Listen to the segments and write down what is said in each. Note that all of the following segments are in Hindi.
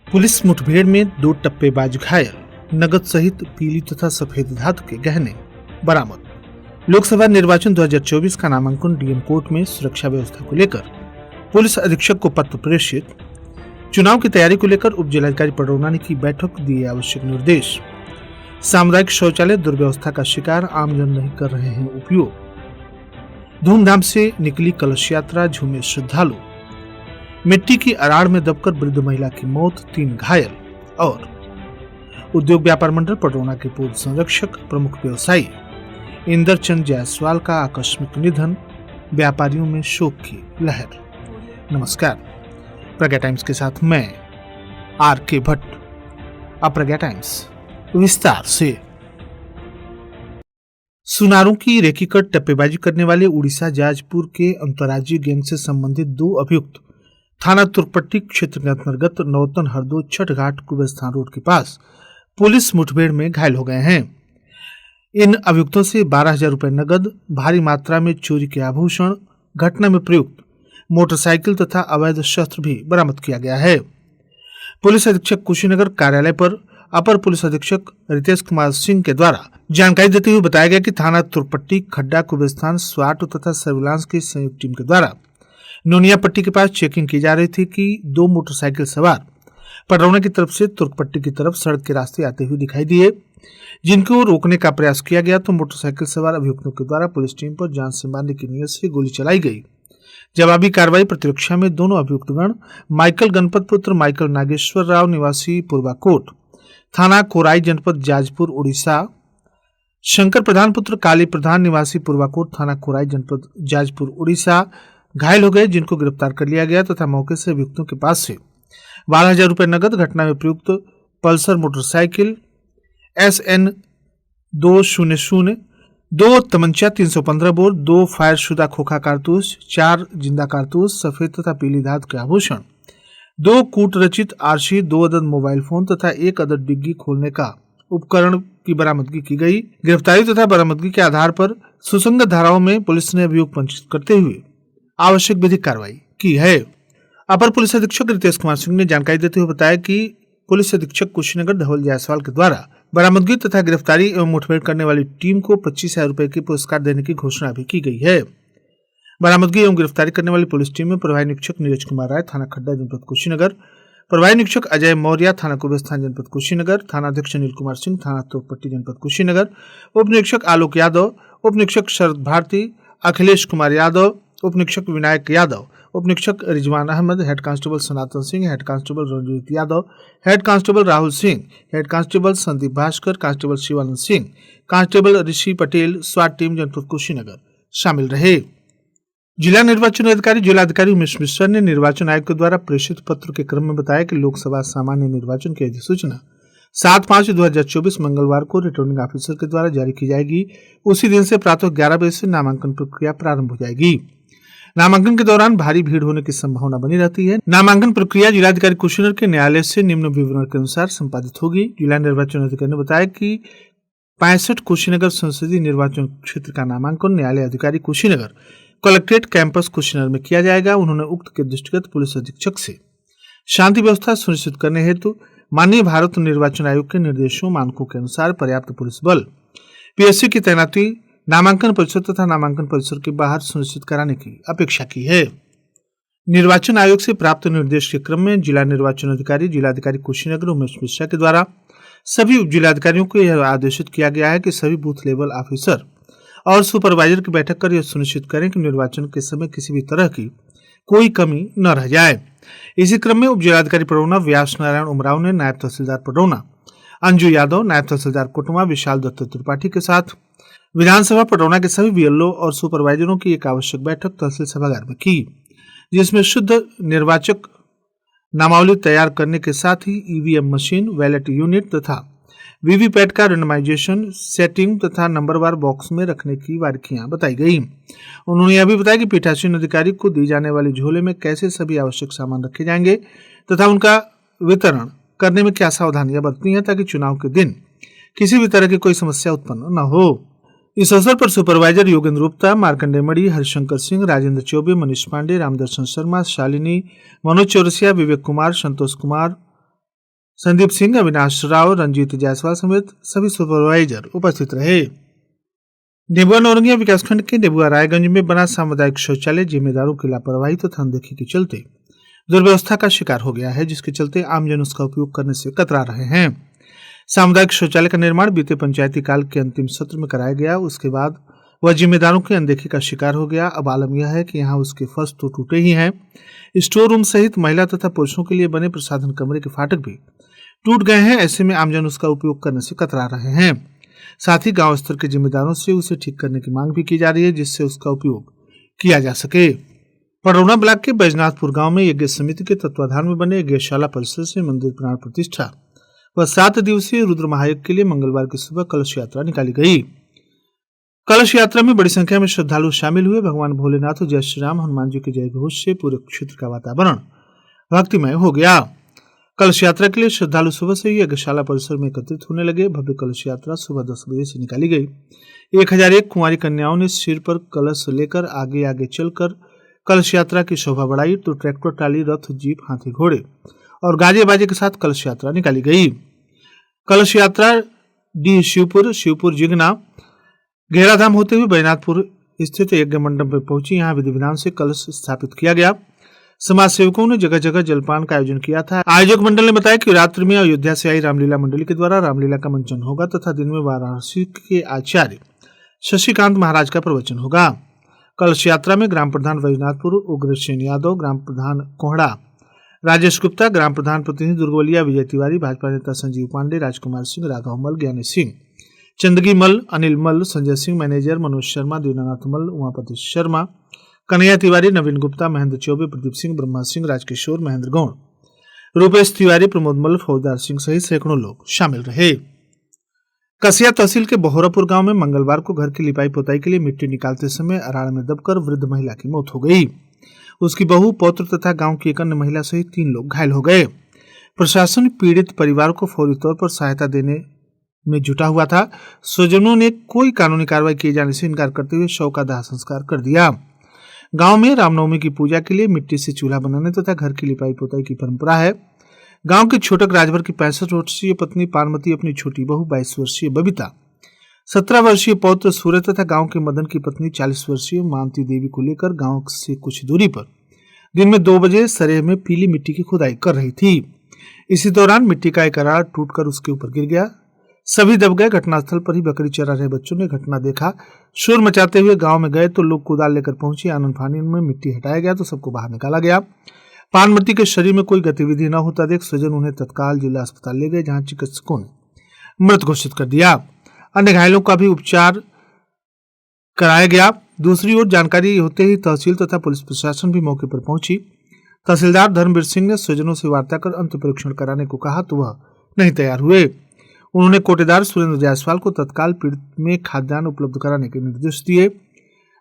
पुलिस मुठभेड़ में 2 टप्पेबाज घायल, नगद सहित पीली तथा सफेद धातु के गहने बरामद। लोकसभा निर्वाचन 2024 का नामांकन डीएम कोर्ट में सुरक्षा व्यवस्था को लेकर पुलिस अधीक्षक को पत्र प्रेषित। चुनाव की तैयारी को लेकर उप जिलाधिकारी पडरौना ने की बैठक, दिए आवश्यक निर्देश। सामुदायिक शौचालय दुर्व्यवस्था का शिकार, आमजन नहीं कर रहे हैं उपयोग। धूमधाम से निकली कलश यात्रा, झूमे श्रद्धालु। मिट्टी की अराड़ में दबकर वृद्ध महिला की मौत, 3 घायल। और उद्योग व्यापार मंडल पडरौना के पूर्व संरक्षक प्रमुख व्यवसायी इंद्रचंद जायसवाल का आकस्मिक निधन, व्यापारियों में शोक की लहर। नमस्कार, प्रज्ञा टाइम्स के साथ मैं आर के भट्ट। अब प्रज्ञा टाइम्स विस्तार से। सुनारों की रेकी कर टप्पेबाजी करने वाले उड़ीसा जाजपुर के अंतर्राज्यीय गैंग से संबंधित 2 अभियुक्त थाना तुर्कपट्टी क्षेत्र के अंतर्गत नौतन हरदो छठ घाट कुबेरस्थान रोड के पास पुलिस मुठभेड़ में घायल हो गए हैं। इन अभियुक्तों से 12,000 रुपए नगद, भारी मात्रा में चोरी के आभूषण, घटना में प्रयुक्त मोटरसाइकिल तथा अवैध शस्त्र भी बरामद किया गया है। पुलिस अधीक्षक कुशीनगर कार्यालय पर अपर पुलिस अधीक्षक रितेश कुमार सिंह के द्वारा जानकारी देते हुए बताया गया कि थाना तुर्कपट्टी, खड्डा, कुबेरस्थान, स्वाट तथा सर्विलांस की संयुक्त टीम के द्वारा नोनिया पट्टी के पास चेकिंग की जा रही थी कि 2 मोटरसाइकिल सवार पडरौना की तरफ से तुर्कपट्टी की तरफ सड़क के रास्ते आते हुए दिखाई दिए, जिनको रोकने का प्रयास किया गया तो मोटरसाइकिल सवार अभियुक्तों के द्वारा पुलिस टीम पर जान से मारने की नीयत से गोली चलाई गई। जवाबी कार्रवाई प्रतिरक्षा में दोनों अभियुक्तगण माइकल गणपत पुत्र माइकल नागेश्वर राव निवासी पूर्वाकोट, थाना कोराई, जनपद जाजपुर, उड़ीसा, शंकर प्रधान पुत्र काली प्रधान निवासी पूर्वाकोट, थाना कोराई, जनपद जाजपुर, उड़ीसा घायल हो गए, जिनको गिरफ्तार कर लिया गया तथा मौके से अभियुक्तों के पास से 12,000 रुपए नगद, घटना में प्रयुक्त Pulsar motorcycle SN 200, 2 तमंचा 315 bore, 2 fire शुदा खोखा कारतूस, 4 जिंदा कारतूस, सफेद तथा पीली धातु के आभूषण, 2 कूट रचित आरसी, 2 अदद मोबाइल फोन तथा 1 अदद डिग्गी खोलने का उपकरण की बरामदगी की गई। गिरफ्तारी तथा बरामदगी के आधार पर सुसंगत धाराओं में पुलिस ने अभियोग पंजीकृत करते हुए आवश्यक विधिक कार्रवाई की है। अपर पुलिस अधीक्षक रितेश कुमार सिंह ने जानकारी देते हुए बताया कि पुलिस अधीक्षक कुशीनगर धवल जायसवाल के द्वारा बरामदगी तथा गिरफ्तारी एवं मुठभेड़ करने वाली टीम को 25,000 रुपए की पुरस्कार देने की घोषणा भी की गई है। बरामदगी एवं गिरफ्तारी करने वाली पुलिस टीम में प्रभारी निरीक्षक नीरज कुमार राय, थाना खड्डा, जनपद कुशीनगर, प्रभारी निरीक्षक अजय मौर्य, थाना कुबेरस्थान, जनपद कुशीनगर, थाना अध्यक्ष अनिल कुमार सिंह, थाना तुर्कपट्टी, जनपद कुशीनगर, उप निरीक्षक आलोक यादव, उप निरीक्षक शरद भारती, अखिलेश कुमार यादव, उप निरीक्षक विनायक यादव, उप निरीक्षक Rizwan Ahmed, head constable Sanatan Singh, head constable Ranjeet Yadav, head constable Rahul Singh, head constable Sandeep Bhaskar, constable Shivanand Singh, constable Rishi Patel, स्वाट टीम, जनपद कुशीनगर शामिल रहे। जिला निर्वाचन अधिकारी जिलाधिकारी उमेश मिश्रा ने निर्वाचन आयोग के द्वारा प्रेषित पत्र के क्रम में बताया कि लोकसभा सामान्य निर्वाचन की अधिसूचना 7/5/2024 मंगलवार को रिटर्निंग ऑफिसर के द्वारा जारी की जाएगी। उसी दिन से प्रातः 11 बजे से नामांकन प्रक्रिया प्रारंभ हो जाएगी। नामांकन के दौरान भारी भीड़ होने की संभावना बनी रहती है। नामांकन प्रक्रिया जिलाधिकारी कुशीनगर के न्यायालय से निम्न विवरण के अनुसार संपादित होगी। जिला निर्वाचन अधिकारी ने बताया कि 65 कुशीनगर संसदीय निर्वाचन क्षेत्र का नामांकन न्यायालय अधिकारी कुशीनगर कलेक्ट्रेट कैंपस कुशीनगर में किया जाएगा। उन्होंने उक्त के दृष्टिगत पुलिस अधीक्षक से शांति व्यवस्था सुनिश्चित करने हेतु माननीय भारत निर्वाचन आयोग के निर्देशों मानकों के अनुसार पर्याप्त पुलिस बल, PSC की तैनाती नामांकन परिसर तथा नामांकन परिसर के बाहर सुनिश्चित कराने की अपेक्षा की है। निर्वाचन आयोग से प्राप्त निर्देश के क्रम में जिला निर्वाचन अधिकारी जिलाधिकारी कुशीनगर उमेश मिश्रा के द्वारा सभी उप जिलाधिकारियों को यह आदेशित किया गया है कि सभी बूथ लेवल ऑफिसर और सुपरवाइजर की बैठक कर यह सुनिश्चित करें कि निर्वाचन के समय किसी भी तरह की कोई कमी न रह जाए। इसी क्रम में उप जिलाधिकारी पडरौना व्यास नारायण उमराव ने नायब तहसीलदार पडरौना अंजू यादव, नायब तहसीलदार कोटवा विशाल दत्त त्रिपाठी के साथ विधानसभा पडरौना के सभी BLO और सुपरवाइजरों की एक आवश्यक बैठक तहसील सभागार में की, जिसमें शुद्ध निर्वाचक नामावली तैयार करने के साथ ही EVM मशीन, बैलेट यूनिट तथा VVPAT का रेंडमाइजेशन, सेटिंग तथा नंबरवार बॉक्स में रखने की बारीकियां बताई गई। उन्होंने यह भी बताया कि पीठासीन अधिकारी को दी जाने वाली झोले में कैसे सभी आवश्यक सामान रखे जाएंगे तथा उनका वितरण करने में क्या सावधानियां बरतनी है ताकि चुनाव के दिन किसी भी तरह की कोई समस्या उत्पन्न न हो। इस अवसर पर सुपरवाइजर योगेंद्र गुप्ता, मार्कंडेय मणि, हरिशंकर सिंह, राजेंद्र चौबे, मनीष पांडे, रामदर्शन शर्मा, शालिनी, मनोज चौरसिया, विवेक कुमार, संतोष कुमार, संदीप सिंह, अविनाश राव, रंजीत जायसवाल समेत सभी सुपरवाइजर उपस्थित रहे। नेबुआ नौरंगिया विकासखंड के नेबुआ रायगंज में बना सामुदायिक शौचालय जिम्मेदारों की लापरवाही तथा अनदेखी के चलते दुर्व्यवस्था का शिकार हो गया है, जिसके चलते आमजन उसका उपयोग करने से कतरा रहे हैं। सामुदायिक शौचालय का निर्माण बीते पंचायती काल के अंतिम सत्र में कराया गया। उसके बाद वह जिम्मेदारों की अनदेखी का शिकार हो गया। अब आलम यह है कि यहाँ उसके फर्श तो टूटे ही हैं, स्टोर रूम सहित महिला तथा पुरुषों के लिए बने प्रसाधन कमरे के फाटक भी टूट गए हैं। ऐसे में आमजन उसका उपयोग करने से कतरा रहे हैं। साथ ही गांव स्तर के जिम्मेदारों से उसे ठीक करने की मांग भी की जा रही है, जिससे उसका उपयोग किया जा सके। पडरौना ब्लॉक के बैजनाथपुर गांव में यज्ञ समिति के तत्वाधान में बने यज्ञशाला परिसर से मंदिर प्राण प्रतिष्ठा व 7 दिवसीय रुद्र महायज्ञ के लिए मंगलवार की सुबह कलश यात्रा निकाली गई। कलश यात्रा में बड़ी संख्या में श्रद्धालु शामिल हुए। भगवान भोलेनाथ, जय श्री राम, हनुमान जी के जय घोष से पूरे क्षेत्र का वातावरण भक्तिमय हो गया। कलश यात्रा के लिए श्रद्धालु सुबह से ही यज्ञशाला परिसर में एकत्रित होने लगे। भव्य कलश यात्रा सुबह 10 बजे से निकाली गई। 1001 कुंवारी कन्याओं ने सिर पर कलश लेकर आगे आगे चलकर कलश यात्रा की शोभा बढ़ाई, तो ट्रैक्टर, टाली, रथ, जीप, हाथी, घोड़े और गाजे बाजे के साथ कलश यात्रा निकाली गई। कलश यात्रा डी शिवपुर जिगना घेराधाम होते हुए बैजनाथपुर स्थित यज्ञ मंडप में पहुंची। यहाँ विधि विधान से कलश स्थापित किया गया। समाज सेवकों ने जगह जगह जलपान का आयोजन किया था। आयोजक मंडल ने बताया कि रात्रि में अयोध्या से आई रामलीला मंडली के द्वारा रामलीला का मंचन होगा तथा दिन में वाराणसी के आचार्य शशिकांत महाराज का प्रवचन होगा। कलश यात्रा में ग्राम प्रधान बैजनाथपुर उग्रसेन यादव, ग्राम प्रधान कोहड़ा राजेश गुप्ता, ग्राम प्रधान प्रतिनिधि दुर्गोलिया विजय तिवारी, भाजपा नेता संजीव पांडे, राजकुमार सिंह, राघव मल, ज्ञानी सिंह, चंदगी मल, अनिल मल, संजय सिंह, मैनेजर मनोज शर्मा, दीनानाथ मल, उमापति शर्मा, कन्हैया तिवारी, नवीन गुप्ता, महेंद्र चौबे, प्रदीप सिंह, ब्रह्मा सिंह, राजकिशोर, महेंद्र गौड़, रूपेश तिवारी, प्रमोद मल, फौजदार सिंह सहित सैकड़ों लोग शामिल रहे। कसिया तहसील के बहोरापुर गांव में मंगलवार को घर की लिपाई पोताई के लिए मिट्टी निकालते समय अराड़ में दबकर वृद्ध महिला की मौत हो गई। उसकी बहू, पौत्र तथा गांव की एक अन्य महिला सहित 3 लोग घायल हो गए। प्रशासन पीड़ित परिवार को फौरी तौर पर सहायता देने में जुटा हुआ था। स्वजनों ने कोई कानूनी कार्रवाई किए जाने से इनकार करते हुए शव का दाह संस्कार कर दिया। गांव में रामनवमी की पूजा के लिए मिट्टी से चूल्हा बनाने तथा घर की लिपाई पोताई की परंपरा है। गांव के छोटक राजभर की 65 वर्षीय पत्नी पार्वती, अपनी छोटी बहू 22 वर्षीय बबीता, 17 वर्षीय पौत्र सूर्य तथा गांव के मदन की पत्नी 40 वर्षीय मानती देवी को लेकर गांव से कुछ दूरी पर दिन में 2 बजे सरेह में पीली मिट्टी की खुदाई कर रही थी। इसी दौरान मिट्टी का एक अराड़ टूटकर उसके ऊपर गिर गया। सभी दब गए। घटनास्थल पर ही बकरी चरा रहे बच्चों ने घटना देखा। शोर मचाते हुए गांव में गए तो लोग कुदाल लेकर पहुंचे। आनन फानन में मिट्टी हटाया गया तो सबको बाहर निकाला गया। पानमती के शरीर में कोई गतिविधि न होता देख स्वजन उन्हें तत्काल जिला अस्पताल ले गए, जहां चिकित्सकों ने मृत घोषित कर दिया। अन्य घायलों का भी उपचार कराया गया। दूसरी ओर जानकारी होते ही तहसील तथा पुलिस प्रशासन भी मौके पर पहुंची। तहसीलदार धर्मवीर सिंह ने स्वजनों से वार्ता कर अंत परीक्षण कराने को कहा तो वह नहीं तैयार हुए। उन्होंने कोटेदार सुरेंद्र जायसवाल को तत्काल पीड़ित में खाद्यान्न उपलब्ध कराने के निर्देश दिए।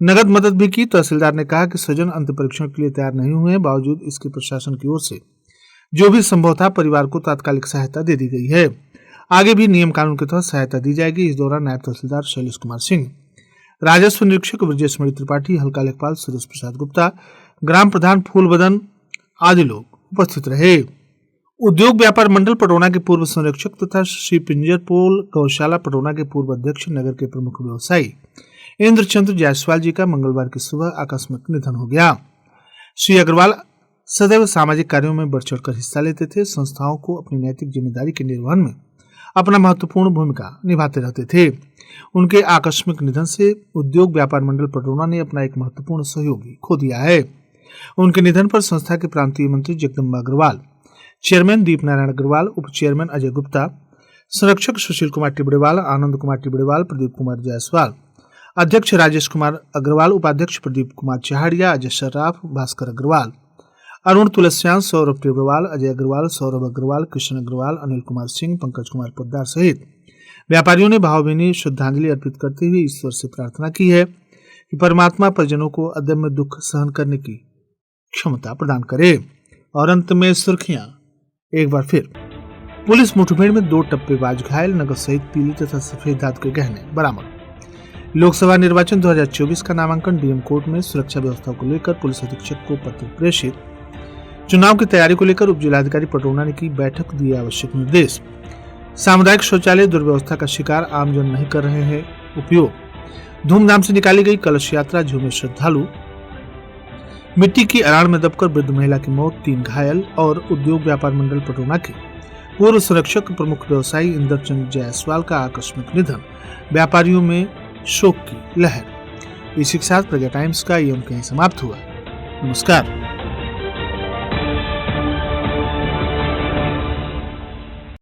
नगद मदद भी की। तहसीलदार ने कहा कि स्वजन अंत परीक्षण के लिए तैयार नहीं हुए, बावजूद इसके प्रशासन की ओर से जो भी संभव था परिवार को तात्कालिक सहायता दे दी गई है। आगे भी नियम कानून के तहत सहायता दी जाएगी। इस दौरान नायब तहसीलदार शैलेश कुमार सिंह, राजस्व निरीक्षक ब्रजेश मणि त्रिपाठी, हल्का लेखपाल सुरेश प्रसाद गुप्ता, ग्राम प्रधान फूलबदन आदि लोग उपस्थित रहे। उद्योग व्यापार मंडल पडरौना के पूर्व संरक्षक तथा श्री पिंजरपोल गौशाला पडरौना के पूर्व अध्यक्ष, नगर के प्रमुख व्यवसायी इंद्रचंद्र जायसवाल जी का मंगलवार की सुबह आकस्मिक निधन हो गया। श्री अग्रवाल सदैव सामाजिक कार्यों में बढ़ चढ़कर हिस्सा लेते थे। संस्थाओं को अपनी नैतिक जिम्मेदारी के निर्वहन में अपना महत्वपूर्ण भूमिका निभाते रहते थे। उनके आकस्मिक निधन से उद्योग व्यापार मंडल पडरौना ने अपना एक महत्वपूर्ण सहयोगी खो दिया है। उनके निधन पर संस्था के प्रांतीय मंत्री जगदम्बा अग्रवाल, चेयरमैन दीप नारायण अग्रवाल, उप चेयरमैन अजय गुप्ता, संरक्षक सुशील कुमार टिबड़ेवाल, आनंद कुमार टिबड़ेवाल, प्रदीप कुमार जायसवाल, अध्यक्ष राजेश कुमार अग्रवाल, उपाध्यक्ष प्रदीप कुमार चहाड़िया, अजय सर्राफ, भास्कर अग्रवाल, अरुण तुलसियान, सौरभ टिबड़ेवाल, अजय अग्रवाल, सौरभ अग्रवाल, कृष्ण अग्रवाल, अनिल कुमार सिंह, पंकज कुमार पोद्दार सहित व्यापारियों ने भावभीनी श्रद्धांजलि अर्पित करते हुए ईश्वर से प्रार्थना की है कि परमात्मा परिजनों को अदम्य दुख सहन करने की क्षमता प्रदान करे। और अंत में सुर्खियां एक बार फिर। पुलिस मुठभेड़ में 2 टप्पेबाज घायल, नगद सहित पीली तथा सफेद धातु के गहने बरामद। लोकसभा निर्वाचन 2024 का नामांकन डीएम कोर्ट में सुरक्षा व्यवस्था को लेकर पुलिस अधीक्षक को पत्र प्रेषित। चुनाव की तैयारी को लेकर उप जिलाधिकारी पटौना ने की बैठक, दिए आवश्यक निर्देश। सामुदायिक शौचालय दुर्व्यवस्था का शिकार, आमजन नहीं कर रहे हैं उपयोग। धूमधाम से निकाली गई कलश यात्रा, झूमे श्रद्धालु। मिट्टी की अराड़ में दबकर वृद्ध महिला की मौत, 3 घायल। और उद्योग व्यापार मंडल पटौना के पूर्व संरक्षक प्रमुख व्यवसायी इंद्रचंद जायसवाल का आकस्मिक निधन, व्यापारियों में शोक की लहर। इसी के साथ प्रज्ञा टाइम्स का ये अंक यहीं समाप्त हुआ। नमस्कार।